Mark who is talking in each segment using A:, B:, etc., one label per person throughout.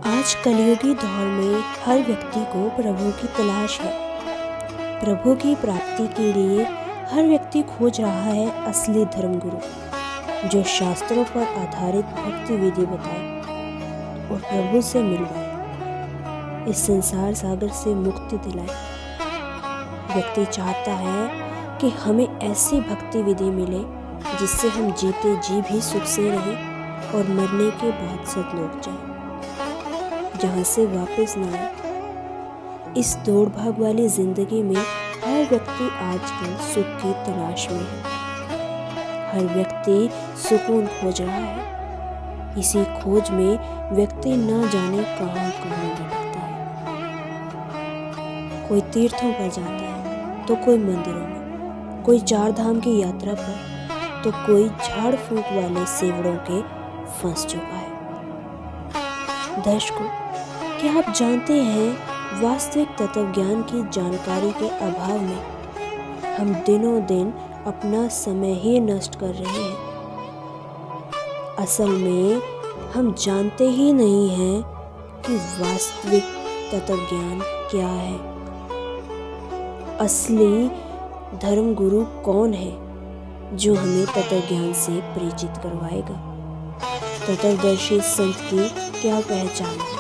A: आज कलयुगी दौर में हर व्यक्ति को प्रभु की तलाश है। प्रभु की प्राप्ति के लिए हर व्यक्ति खोज रहा है असली धर्मगुरु, जो शास्त्रों पर आधारित भक्ति विधि बताए और प्रभु से मिलवाए, इस संसार सागर से मुक्ति दिलाए। व्यक्ति चाहता है कि हमें ऐसी भक्ति विधि मिले जिससे हम जीते जी भी सुख से रहें और मरने के बाद सतलोक जाएं, जहाँ से वापस न आए। इस दौड़ भाग वाली जिंदगी में हर व्यक्ति आजकल सुख की तलाश में है। हर व्यक्ति सुकून खोज रहा है। इसी खोज में व्यक्ति न जाने कहाँ कहाँ भटकता है। कोई तीर्थों पर जाता है तो कोई मंदिरों में, कोई चार धाम की यात्रा पर तो कोई झाड़ फूक वाले सेवड़ों के फंस चुका है। दर्शकों, क्या आप जानते हैं वास्तविक तत्व ज्ञान की जानकारी के अभाव में हम दिनों दिन अपना समय ही नष्ट कर रहे हैं। असल में हम जानते ही नहीं हैं कि वास्तविक तत्व ज्ञान क्या है। असली धर्मगुरु कौन है जो हमें तत्व ज्ञान से परिचित करवाएगा। तत्वदर्शी संत की क्या पहचान है।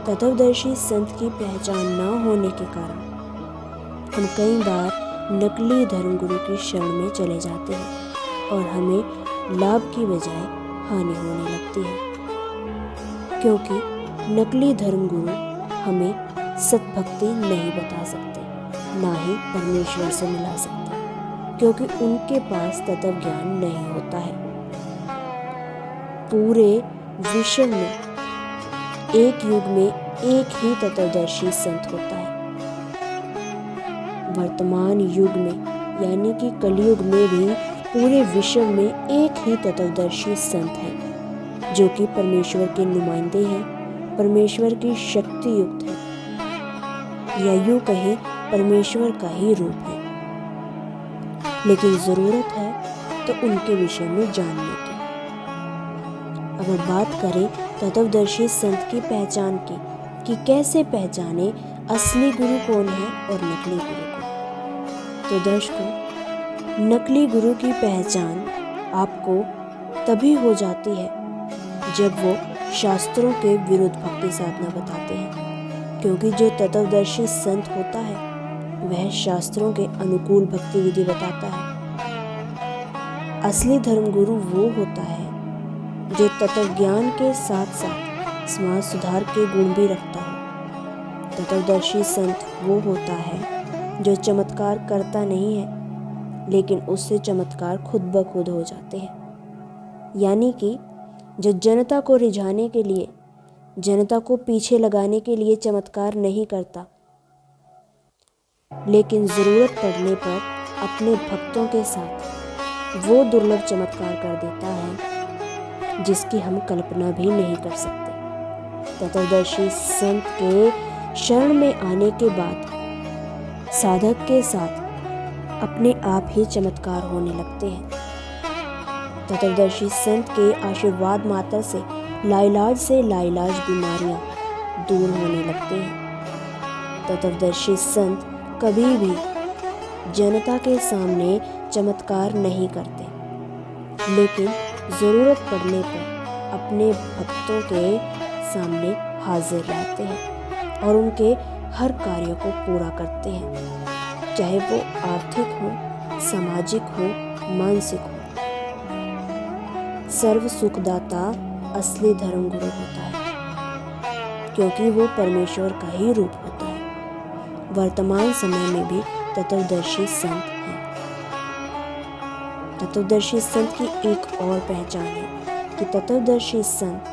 A: तत्वदर्शी संत की पहचान न होने के कारण हम कई बार नकली धर्मगुरु की शरण में चले जाते हैं और हमें लाभ की बजाय हानि होने लगती है, क्योंकि नकली धर्मगुरु हमें सतभक्ति नहीं बता सकते, ना ही परमेश्वर से मिला सकते, क्योंकि उनके पास तत्व ज्ञान नहीं होता है। पूरे विश्व में एक युग में एक ही तत्वदर्शी संत होता है। वर्तमान युग में यानी कि कलयुग में भी पूरे विश्व में एक ही तत्वदर्शी संत है, जो कि परमेश्वर के नुमाइंदे हैं, परमेश्वर की शक्ति युक्त है, या यूं कहें परमेश्वर का ही रूप है। लेकिन जरूरत है तो उनके विषय में जानने की। अगर बात करें तत्वदर्शी संत की पहचान की कि कैसे पहचाने असली गुरु कौन है और नकली गुरु को, तो दर्शकों, नकली गुरु की पहचान आपको तभी हो जाती है जब वो शास्त्रों के विरुद्ध भक्ति साधना बताते हैं, क्योंकि जो तत्वदर्शी संत होता है वह शास्त्रों के अनुकूल भक्ति विधि बताता है। असली धर्मगुरु वो होता है जो तत्व ज्ञान के साथ साथ समाज सुधार के गुण भी रखता हो। तत्वदर्शी संत वो होता है जो चमत्कार करता नहीं है, लेकिन उससे चमत्कार खुद ब खुद हो जाते हैं। यानी कि जो जनता को रिझाने के लिए, जनता को पीछे लगाने के लिए चमत्कार नहीं करता, लेकिन ज़रूरत पड़ने पर अपने भक्तों के साथ वो दुर्लभ चमत्कार कर देता है जिसकी हम कल्पना भी नहीं कर सकते। तत्वदर्शी संत के शरण में आने के बाद साधक के साथ अपने आप ही चमत्कार होने लगते हैं। तत्वदर्शी संत के आशीर्वाद मात्र से लाइलाज बीमारियां दूर होने लगते हैं। तत्वदर्शी संत कभी भी जनता के सामने चमत्कार नहीं करते, लेकिन ज़रूरत पड़ने पर अपने भक्तों के सामने हाजिर रहते हैं और उनके हर कार्य को पूरा करते हैं, चाहे वो आर्थिक हो, सामाजिक हो, मानसिक हो। सर्व सुखदाता असली धर्मगुरु होता है, क्योंकि वो परमेश्वर का ही रूप होता है। वर्तमान समय में भी तत्वदर्शी संत हैं। तत्वदर्शी संत की एक और पहचान है कि तत्वदर्शी संत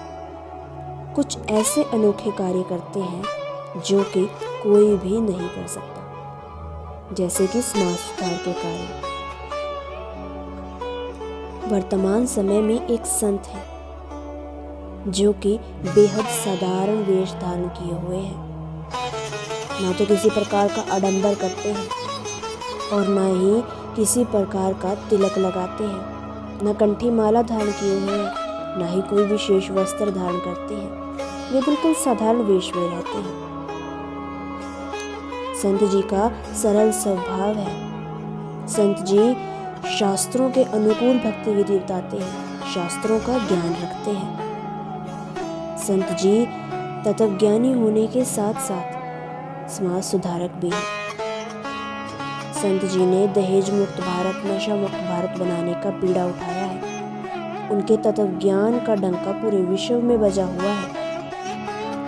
A: कुछ ऐसे अनोखे कार्य करते हैं जो कि कोई भी नहीं कर सकता, जैसे कि समाज सुधार के कार्य। वर्तमान समय में एक संत है जो कि बेहद साधारण वेश धारण किए हुए हैं, ना तो किसी प्रकार का आडंबर करते हैं और ना ही किसी प्रकार का तिलक लगाते हैं, न कंठी माला धारण किए हुए हैं, ना ही कोई विशेष वस्त्र धारण करते हैं। वे बिल्कुल साधारण वेश में रहते हैं। संत जी का सरल स्वभाव है। संत जी शास्त्रों के अनुकूल भक्ति विधि बताते हैं, शास्त्रों का ज्ञान रखते हैं। संत जी तत्वज्ञानी होने के साथ साथ समाज सुधारक भी हैं। संत जी ने दहेज मुक्त भारत, नशा मुक्त भारत बनाने का बीड़ा उठाया है। उनके तत्वज्ञान का डंका पूरे विश्व में बजा हुआ है।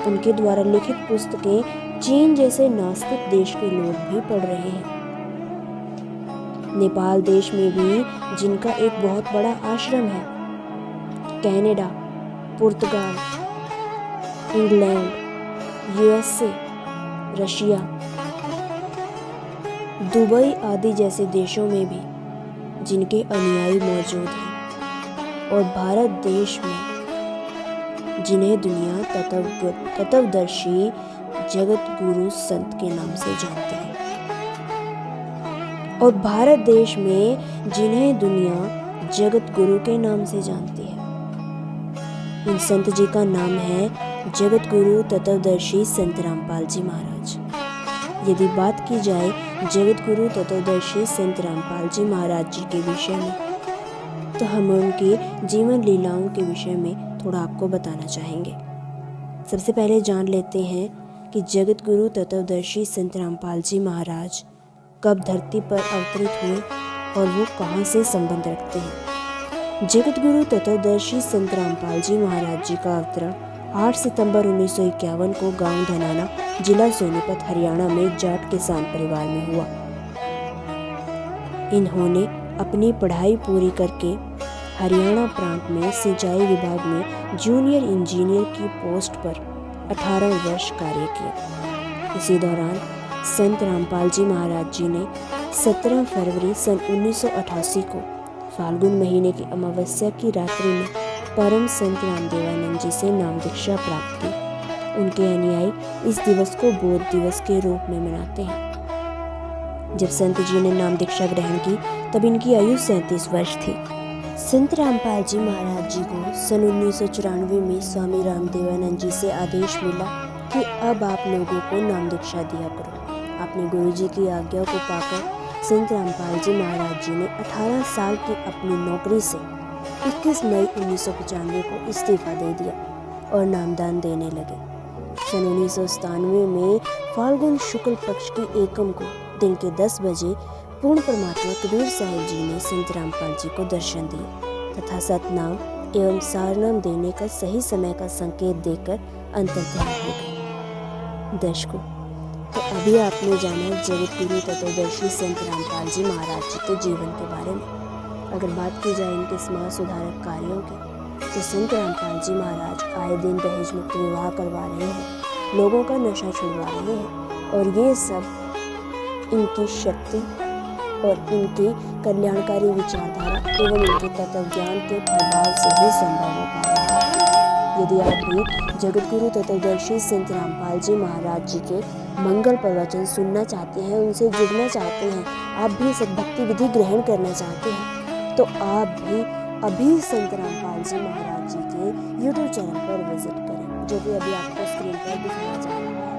A: उनके द्वारा लिखित पुस्तकें चीन जैसे नास्तिक देश के लोग भी पढ़ रहे हैं। नेपाल देश में भी जिनका एक बहुत बड़ा आश्रम है, कनाडा, पुर्तगाल, इंग्लैंड, यूएसए, रशिया, दुबई आदि जैसे देशों में भी जिनके अनुयायी मौजूद हैं, और भारत देश में जिन्हें दुनिया तत्वदर्शी जगत गुरु संत के नाम से जानती है, और भारत देश में जिन्हें दुनिया जगत गुरु के नाम से जानती है। इन संत जी का नाम है जगत गुरु तत्वदर्शी संत रामपाल जी महाराज। यदि बात की जाए जगत गुरु तत्वदर्शी संत रामपाल जी महाराज जी के विषय में, तो हम उनकी जीवन लीलाओं के विषय में थोड़ा आपको बताना चाहेंगे। सबसे पहले जान लेते हैं कि जगत गुरु तत्वदर्शी संत रामपाल जी महाराज कब धरती पर अवतरित हुए और वो कहाँ से संबंध रखते हैं। जगत गुरु तत्वदर्शी संत रामपाल जी महाराज जी का अवतरण 8 सितंबर 1951 को गांव धनाना, जिला सोनीपत, हरियाणा में जाट किसान परिवार में हुआ। इन्होंने अपनी पढ़ाई पूरी करके हरियाणा प्रांत में सिंचाई विभाग में जूनियर इंजीनियर की पोस्ट पर 18 वर्ष कार्य किया। इसी दौरान संत रामपाल जी महाराज जी ने 17 फरवरी सन 1988 को फाल्गुन महीने की अमावस्या की रात्रि में परम संत रामदेवानंद जी से नाम दीक्षा प्राप्त की। उनके अनुयायी इस दिवस को बोध दिवस के रूप में मनाते हैं। जब संत जी ने नाम दीक्षा ग्रहण की तब इनकी आयु 37 वर्ष थी। संत रामपाल जी महाराज जी को सन 1994 में स्वामी रामदेवानंद जी से आदेश मिला कि अब आप लोगों को नाम दीक्षा दिया करो। अपने गुरु जी की आज्ञा को पाकर संत रामपाल जी महाराज जी ने 18 साल की अपनी नौकरी से 21 मई 1995 को इस्तीफा दे दिया और नामदान देने लगे। सन 1997 में फाल्गुन शुक्ल पक्ष की एकम को दिन के 10 बजे पूर्ण परमात्मा कबीर साहिब जी ने संत रामपाल जी को दर्शन दिए तथा सतनाम एवं सारनाम देने का सही समय का संकेत देकर अंतर्ध्यान हो गए। दर्शकों, तो अभी आपने जाना जगत गुरु तत्वदर्शी संत रामपाल जी महाराज जी के जीवन के बारे में। अगर बात की जाए इनके समाज सुधारक कार्यों की, तो संत रामपाल जी महाराज आए दिन दहेज मुक्त विवाह करवा रहे हैं, लोगों का नशा छुड़वा रहे हैं, और ये सब इनकी शक्ति और इनकी कल्याणकारी विचारधारा एवं इनके तत्वज्ञान के प्रभाव से ही संभव हो पा रहा है। यदि आप भी जगत गुरु तत्वदर्शी संत रामपाल जी महाराज जी के मंगल प्रवचन सुनना चाहते हैं, उनसे जुड़ना चाहते हैं, आप भी सद्भक्ति विधि ग्रहण करना चाहते हैं, तो आप भी अभी संत रामपाल जी महाराज जी के YouTube चैनल पर विजिट करें, जो कि अभी आपको स्क्रीन पर दिखाया जा रहा है।